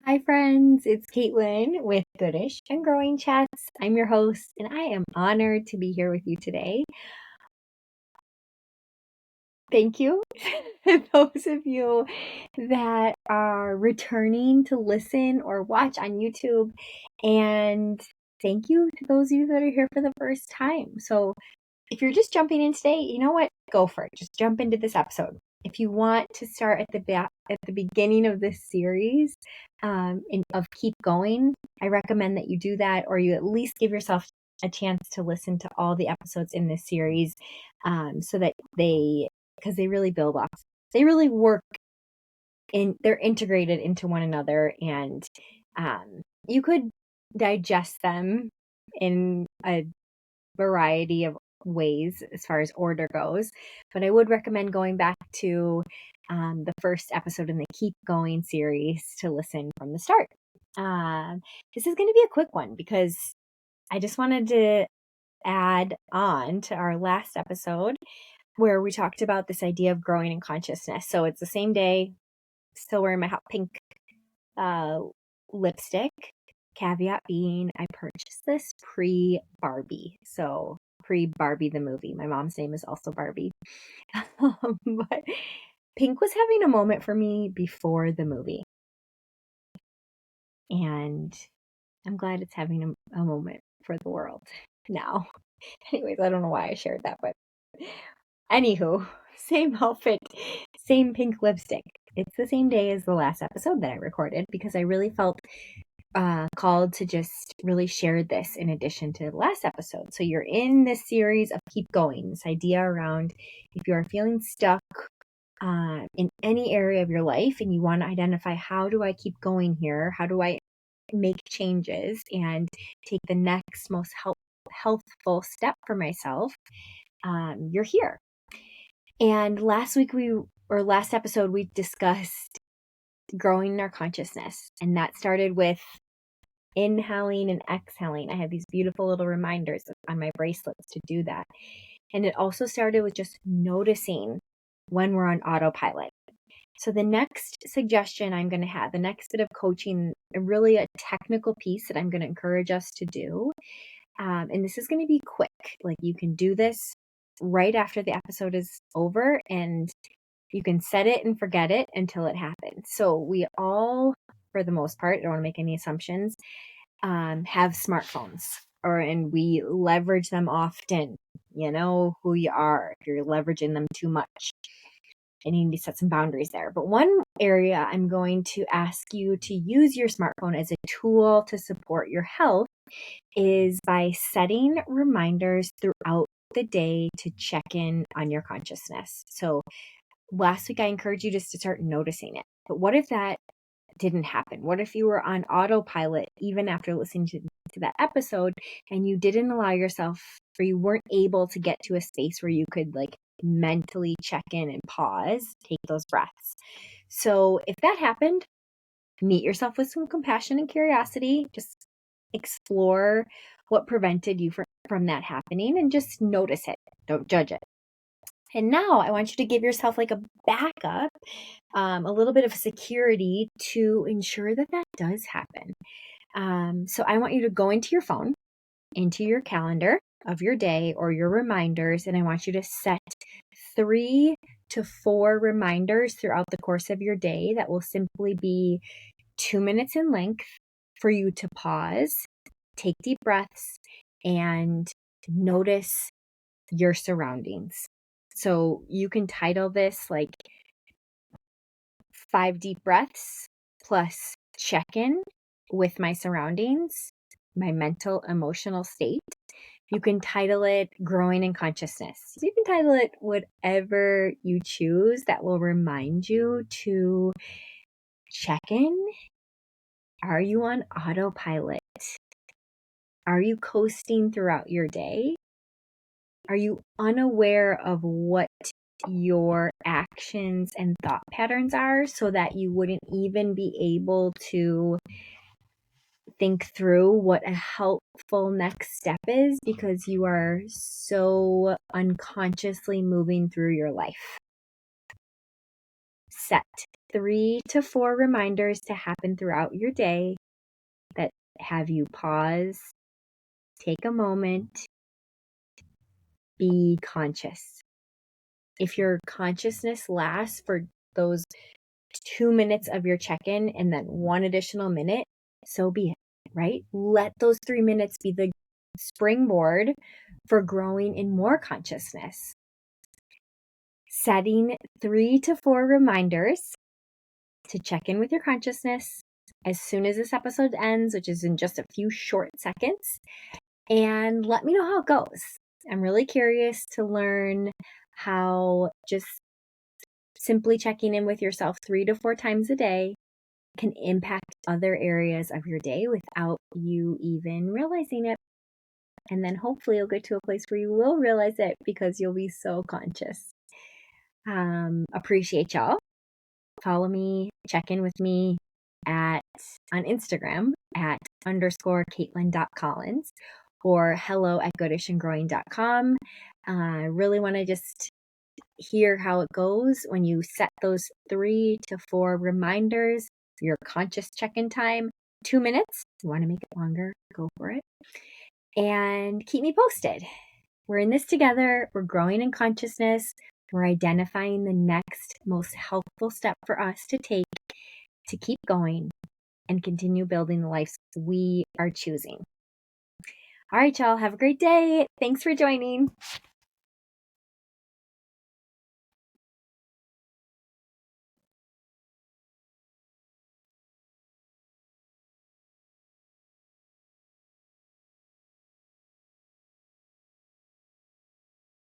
Hi, friends. It's Caitlin with Goodish and Growing Chats. I'm your host, and I am honored to be here with you today. Thank you to those of you that are returning to listen or watch on YouTube. And thank you to those of you that are here for the first time. So if you're just jumping in today, you know what? Go for it. Just jump into this episode. If you want to start at the beginning of this series of Keep Going, I recommend that you do that, or you at least give yourself a chance to listen to all the episodes in this series, so that because they really build off, they really work in, they're integrated into one another, and you could digest them in a variety of ways as far as order goes, but I would recommend going back to the first episode in the Keep Going series to listen from the start. This is going to be a quick one because I just wanted to add on to our last episode where we talked about this idea of growing in consciousness. So it's the same day, still wearing my hot pink lipstick. Caveat being, I purchased this pre-Barbie. So pre-Barbie the movie. My mom's name is also Barbie. But pink was having a moment for me before the movie. And I'm glad it's having a moment for the world now. Anyways, I don't know why I shared that, but anywho, same outfit, same pink lipstick. It's the same day as the last episode that I recorded because I really felt called to just really share this in addition to the last episode. So you're in this series of Keep Going, this idea around if you are feeling stuck in any area of your life and you want to identify, how do I keep going here? How do I make changes and take the next most healthful step for myself? You're here. And last episode, we discussed growing in our consciousness. And that started with inhaling and exhaling. I have these beautiful little reminders on my bracelets to do that. And it also started with just noticing when we're on autopilot. So the next suggestion I'm going to have, the next bit of coaching, really a technical piece that I'm going to encourage us to do. And this is going to be quick. Like, you can do this right after the episode is over, and you can set it and forget it until it happens. So we all, for the most part, I don't want to make any assumptions, have smartphones, and we leverage them often. You know who you are if you're leveraging them too much. And you need to set some boundaries there. But one area I'm going to ask you to use your smartphone as a tool to support your health is by setting reminders throughout the day to check in on your consciousness. So last week I encouraged you just to start noticing it. But what if that didn't happen? What if you were on autopilot even after listening to that episode and you didn't allow yourself, or you weren't able to get to a space where you could mentally check in and pause, take those breaths? So if that happened, meet yourself with some compassion and curiosity. Just explore what prevented you from that happening and just notice it. Don't judge it. And now I want you to give yourself a backup, a little bit of security to ensure that does happen. So I want you to go into your phone, into your calendar of your day or your reminders, and I want you to set 3 to 4 reminders throughout the course of your day that will simply be 2 minutes in length for you to pause, take deep breaths, and notice your surroundings. So you can title this 5 deep breaths plus check-in with my surroundings, my mental, emotional state. You can title it Growing in Consciousness. You can title it whatever you choose that will remind you to check in. Are you on autopilot? Are you coasting throughout your day? Are you unaware of what your actions and thought patterns are so that you wouldn't even be able to think through what a helpful next step is because you are so unconsciously moving through your life? Set 3 to 4 reminders to happen throughout your day that have you pause, take a moment, be conscious. If your consciousness lasts for those 2 minutes of your check-in and then 1 additional minute, so be it, right? Let those 3 minutes be the springboard for growing in more consciousness. Setting 3 to 4 reminders to check in with your consciousness as soon as this episode ends, which is in just a few short seconds, and let me know how it goes. I'm really curious to learn how just simply checking in with yourself 3 to 4 times a day can impact other areas of your day without you even realizing it. And then hopefully you'll get to a place where you will realize it because you'll be so conscious. Appreciate y'all. Follow me, check in with me on Instagram at _Caitlin.Collins or hello@goodishandgrowing.com. I really want to just hear how it goes when you set those 3 to 4 reminders, your conscious check-in time, 2 minutes. If you want to make it longer, go for it. And keep me posted. We're in this together. We're growing in consciousness. We're identifying the next most helpful step for us to take to keep going and continue building the lives we are choosing. All right, y'all. Have a great day. Thanks for joining.